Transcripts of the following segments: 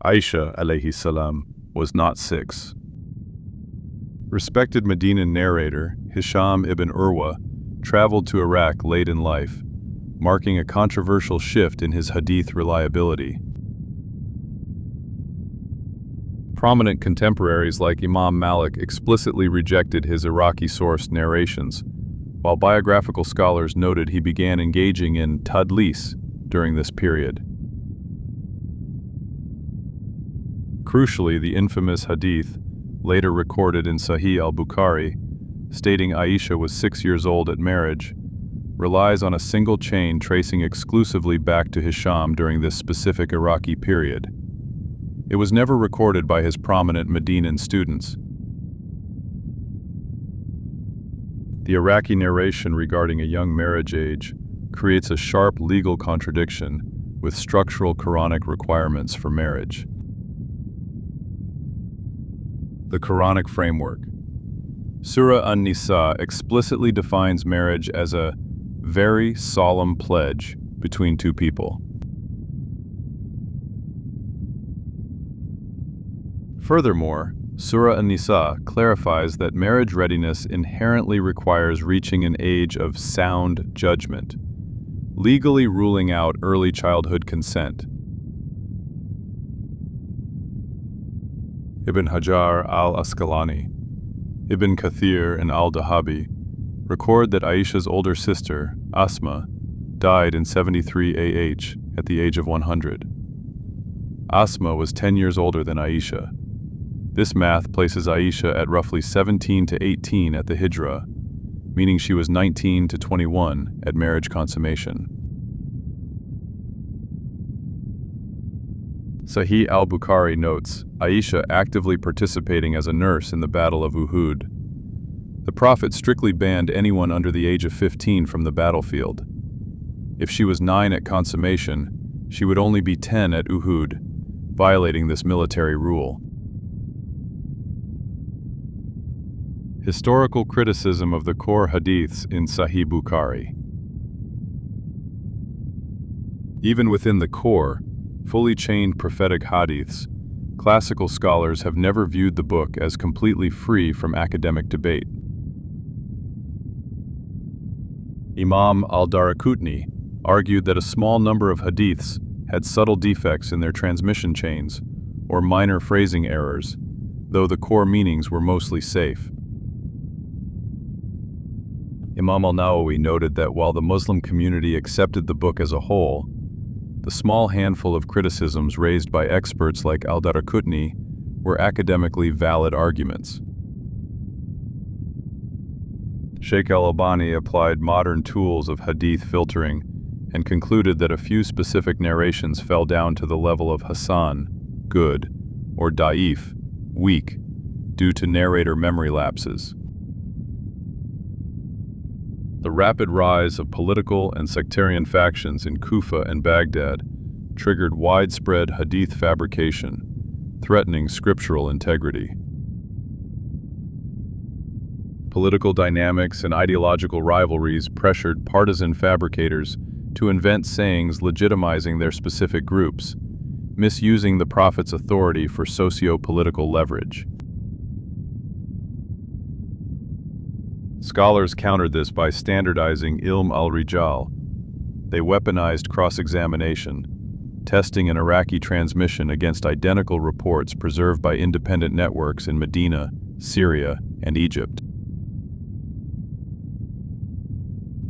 Aisha alayhi salam was not 6. Respected Medinan narrator Hisham ibn Urwa traveled to Iraq late in life, marking a controversial shift in his hadith reliability. Prominent contemporaries like Imam Malik explicitly rejected his Iraqi-sourced narrations, while biographical scholars noted he began engaging in tadlis during this period. Crucially, the infamous hadith, later recorded in Sahih al-Bukhari, stating Aisha was 6 years old at marriage, relies on a single chain tracing exclusively back to Hisham during this specific Iraqi period. It was never recorded by his prominent Medinan students. The Iraqi narration regarding a young marriage age creates a sharp legal contradiction with structural Quranic requirements for marriage. The Quranic framework. Surah An-Nisa explicitly defines marriage as a very solemn pledge between two people. Furthermore, Surah An-Nisa clarifies that marriage readiness inherently requires reaching an age of sound judgment, legally ruling out early childhood consent. Ibn Hajar al-Asqalani, Ibn Kathir, and al-Dahabi record that Aisha's older sister, Asma, died in 73 AH at the age of 100. Asma was 10 years older than Aisha. This math places Aisha at roughly 17 to 18 at the Hijra, meaning she was 19 to 21 at marriage consummation. Sahih al-Bukhari notes Aisha actively participating as a nurse in the Battle of Uhud. The Prophet strictly banned anyone under the age of 15 from the battlefield. If she was 9 at consummation, she would only be 10 at Uhud, violating this military rule. Historical criticism of the core hadiths in Sahih Bukhari. Even within the core, fully chained prophetic hadiths, classical scholars have never viewed the book as completely free from academic debate. Imam al-Daraqutni argued that a small number of hadiths had subtle defects in their transmission chains, or minor phrasing errors, though the core meanings were mostly safe. Imam al-Nawawi noted that while the Muslim community accepted the book as a whole, the small handful of criticisms raised by experts like al-Daraqutni were academically valid arguments. Sheikh al-Albani applied modern tools of hadith filtering and concluded that a few specific narrations fell down to the level of Hasan, good, or da'if, weak, due to narrator memory lapses. The rapid rise of political and sectarian factions in Kufa and Baghdad triggered widespread hadith fabrication, threatening scriptural integrity. Political dynamics and ideological rivalries pressured partisan fabricators to invent sayings legitimizing their specific groups, misusing the Prophet's authority for socio-political leverage. Scholars countered this by standardizing ilm al-rijal. They weaponized cross-examination, testing an Iraqi transmission against identical reports preserved by independent networks in Medina, Syria, and Egypt.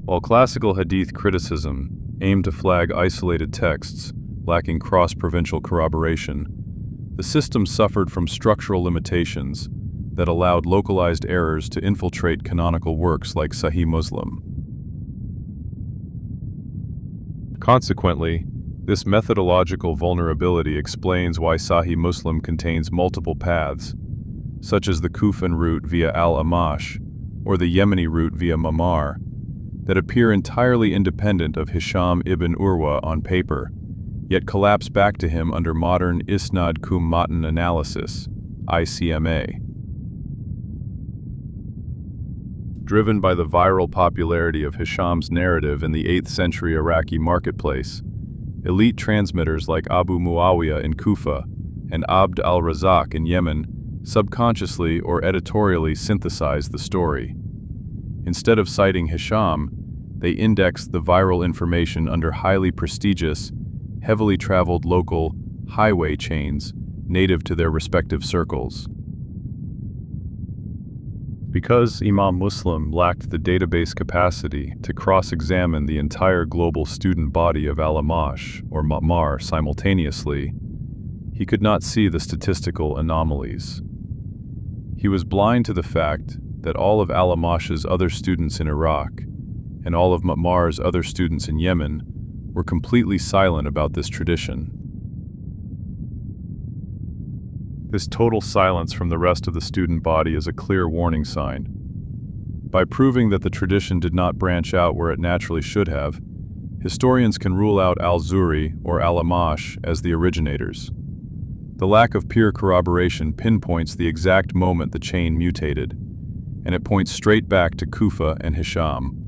While classical hadith criticism aimed to flag isolated texts lacking cross-provincial corroboration, the system suffered from structural limitations that allowed localized errors to infiltrate canonical works like Sahih Muslim. Consequently, this methodological vulnerability explains why Sahih Muslim contains multiple paths, such as the Kufan route via al-Amash or the Yemeni route via Mamar, that appear entirely independent of Hisham ibn Urwa on paper, yet collapse back to him under modern Isnad cum Matan analysis, ICMA. Driven by the viral popularity of Hisham's narrative in the 8th century Iraqi marketplace, elite transmitters like Abu Muawiyah in Kufa and Abd al-Razak in Yemen subconsciously or editorially synthesized the story. Instead of citing Hisham, they indexed the viral information under highly prestigious, heavily traveled local highway chains native to their respective circles. Because Imam Muslim lacked the database capacity to cross-examine the entire global student body of al-Amash or Ma'mar simultaneously, he could not see the statistical anomalies. He was blind to the fact that all of al-Amash's other students in Iraq and all of Ma'mar's other students in Yemen were completely silent about this tradition. This total silence from the rest of the student body is a clear warning sign. By proving that the tradition did not branch out where it naturally should have, historians can rule out al-Zuri or al-Amash as the originators. The lack of peer corroboration pinpoints the exact moment the chain mutated, and it points straight back to Kufa and Hisham.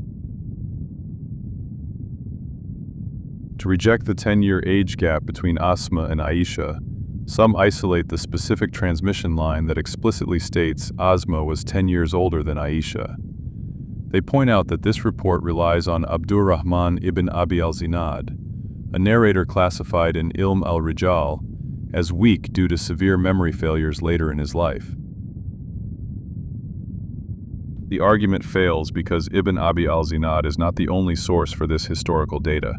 To reject the 10-year age gap between Asma and Aisha, some isolate the specific transmission line that explicitly states Asma was 10 years older than Aisha. They point out that this report relies on Abdurrahman ibn Abi al-Zinad, a narrator classified in Ilm al-Rijal as weak due to severe memory failures later in his life. The argument fails because Ibn Abi al-Zinad is not the only source for this historical data.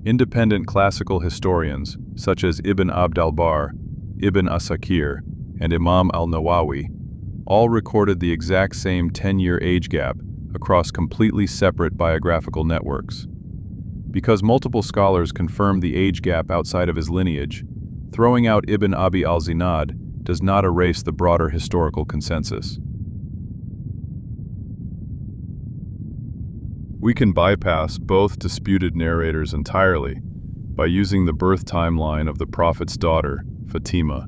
Independent classical historians, such as Ibn Abd al-Barr, Ibn Asakir, and Imam al-Nawawi, all recorded the exact same 10-year age gap across completely separate biographical networks. Because multiple scholars confirmed the age gap outside of his lineage, throwing out Ibn Abi al-Zinad does not erase the broader historical consensus. We can bypass both disputed narrators entirely by using the birth timeline of the Prophet's daughter, Fatima.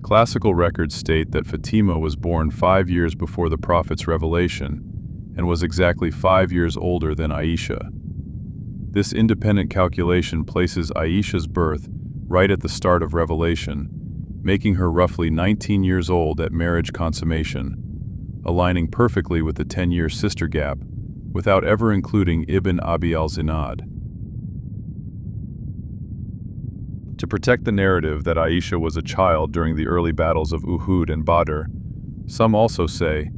Classical records state that Fatima was born 5 years before the Prophet's revelation and was exactly 5 years older than Aisha. This independent calculation places Aisha's birth right at the start of revelation, making her roughly 19 years old at marriage consummation, aligning perfectly with the 10-year sister gap, without ever including Ibn Abi al-Zinad. To protect the narrative that Aisha was a child during the early battles of Uhud and Badr, some also say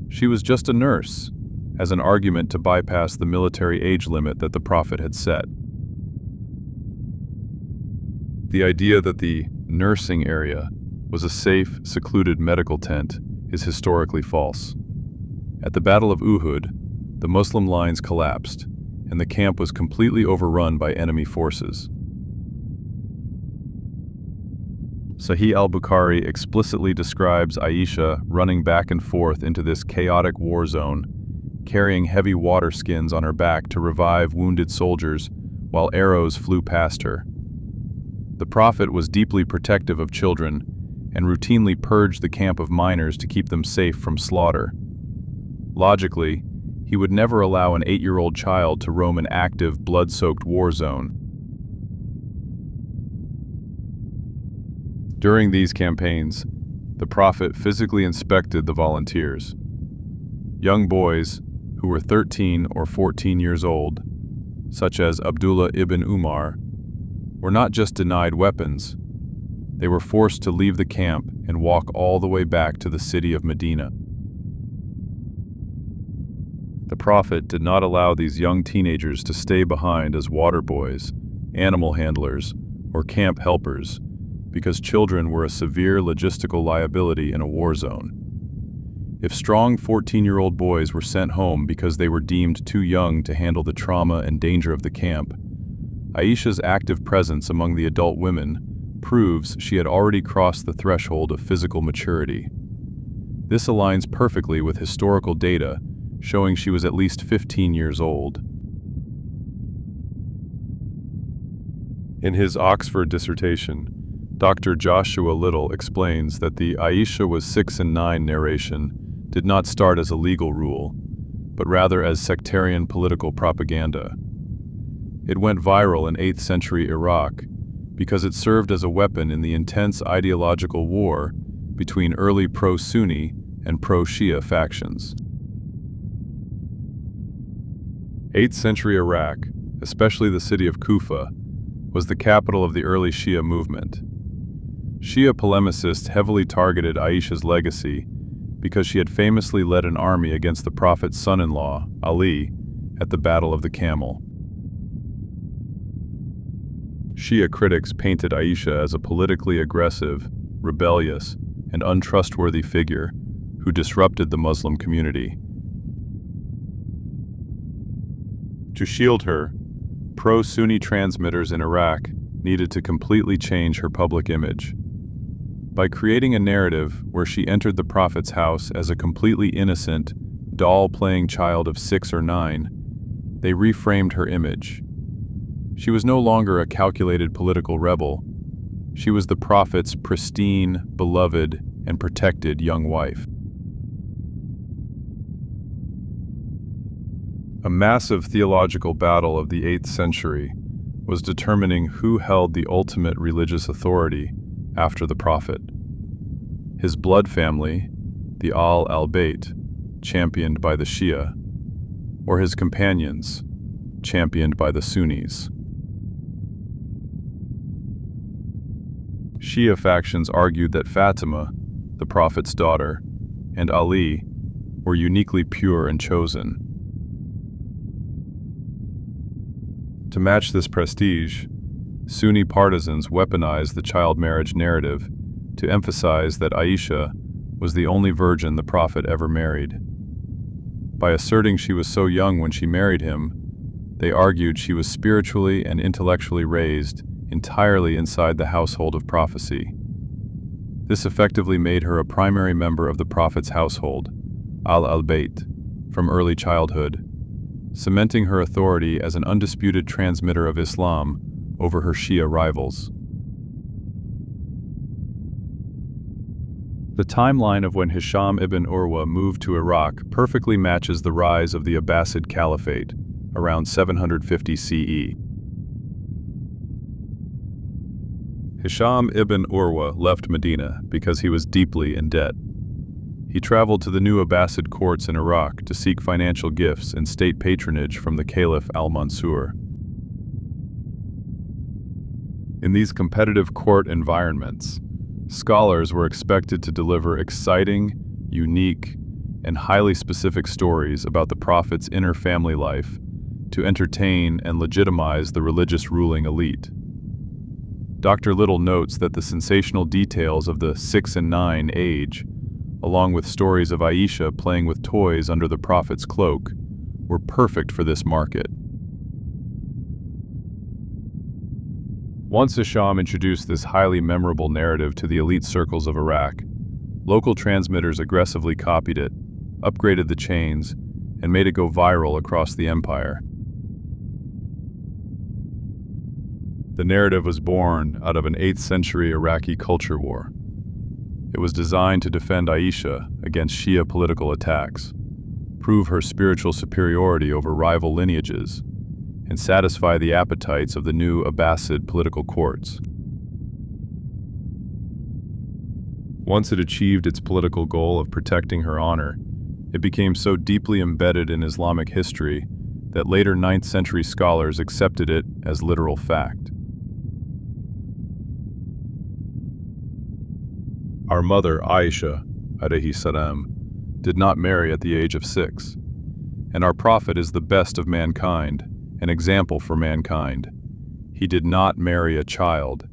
she was just a nurse, as an argument to bypass the military age limit that the Prophet had set. The idea that the nursing area was a safe, secluded medical tent is historically false. At the Battle of Uhud, the Muslim lines collapsed, and the camp was completely overrun by enemy forces. Sahih al-Bukhari explicitly describes Aisha running back and forth into this chaotic war zone, carrying heavy water skins on her back to revive wounded soldiers while arrows flew past her. The Prophet was deeply protective of children and routinely purged the camp of minors to keep them safe from slaughter. Logically, he would never allow an 8-year-old child to roam an active, blood-soaked war zone. During these campaigns, the Prophet physically inspected the volunteers. Young boys, who were 13 or 14 years old, such as Abdullah ibn Umar, were not just denied weapons, they were forced to leave the camp and walk all the way back to the city of Medina. The Prophet did not allow these young teenagers to stay behind as water boys, animal handlers, or camp helpers, because children were a severe logistical liability in a war zone. If strong 14-year-old boys were sent home because they were deemed too young to handle the trauma and danger of the camp, Aisha's active presence among the adult women proves she had already crossed the threshold of physical maturity. This aligns perfectly with historical data showing she was at least 15 years old. In his Oxford dissertation, Dr. Joshua Little explains that the Aisha was 6 and 9 narration did not start as a legal rule, but rather as sectarian political propaganda. It went viral in 8th century Iraq because it served as a weapon in the intense ideological war between early pro-Sunni and pro-Shia factions. 8th century Iraq, especially the city of Kufa, was the capital of the early Shia movement. Shia polemicists heavily targeted Aisha's legacy because she had famously led an army against the Prophet's son-in-law, Ali, at the Battle of the Camel. Shia critics painted Aisha as a politically aggressive, rebellious, and untrustworthy figure who disrupted the Muslim community. To shield her, pro-Sunni transmitters in Iraq needed to completely change her public image. By creating a narrative where she entered the Prophet's house as a completely innocent, doll-playing child of 6 or 9, they reframed her image. She was no longer a calculated political rebel. She was the Prophet's pristine, beloved, and protected young wife. A massive theological battle of the 8th century was determining who held the ultimate religious authority after the Prophet. His blood family, the al-Bayt, championed by the Shia, or his companions, championed by the Sunnis. Shia factions argued that Fatima, the Prophet's daughter, and Ali were uniquely pure and chosen. To match this prestige, Sunni partisans weaponized the child marriage narrative to emphasize that Aisha was the only virgin the Prophet ever married. By asserting she was so young when she married him, they argued she was spiritually and intellectually raised entirely inside the household of prophecy. This effectively made her a primary member of the Prophet's household, al-Bayt, from early childhood, cementing her authority as an undisputed transmitter of Islam over her Shia rivals. The timeline of when Hisham ibn Urwa moved to Iraq perfectly matches the rise of the Abbasid Caliphate, around 750 CE. Hisham ibn Urwa left Medina because he was deeply in debt. He traveled to the new Abbasid courts in Iraq to seek financial gifts and state patronage from the Caliph al-Mansur. In these competitive court environments, scholars were expected to deliver exciting, unique, and highly specific stories about the Prophet's inner family life to entertain and legitimize the religious ruling elite. Dr. Little notes that the sensational details of the 6 and 9 age, along with stories of Aisha playing with toys under the Prophet's cloak, were perfect for this market. Once Hisham introduced this highly memorable narrative to the elite circles of Iraq, local transmitters aggressively copied it, upgraded the chains, and made it go viral across the empire. The narrative was born out of an 8th century Iraqi culture war. It was designed to defend Aisha against Shia political attacks, prove her spiritual superiority over rival lineages, and satisfy the appetites of the new Abbasid political courts. Once it achieved its political goal of protecting her honor, it became so deeply embedded in Islamic history that later 9th century scholars accepted it as literal fact. Our mother, Aisha, alayhi salam, did not marry at the age of 6, and our Prophet is the best of mankind, an example for mankind. He did not marry a child,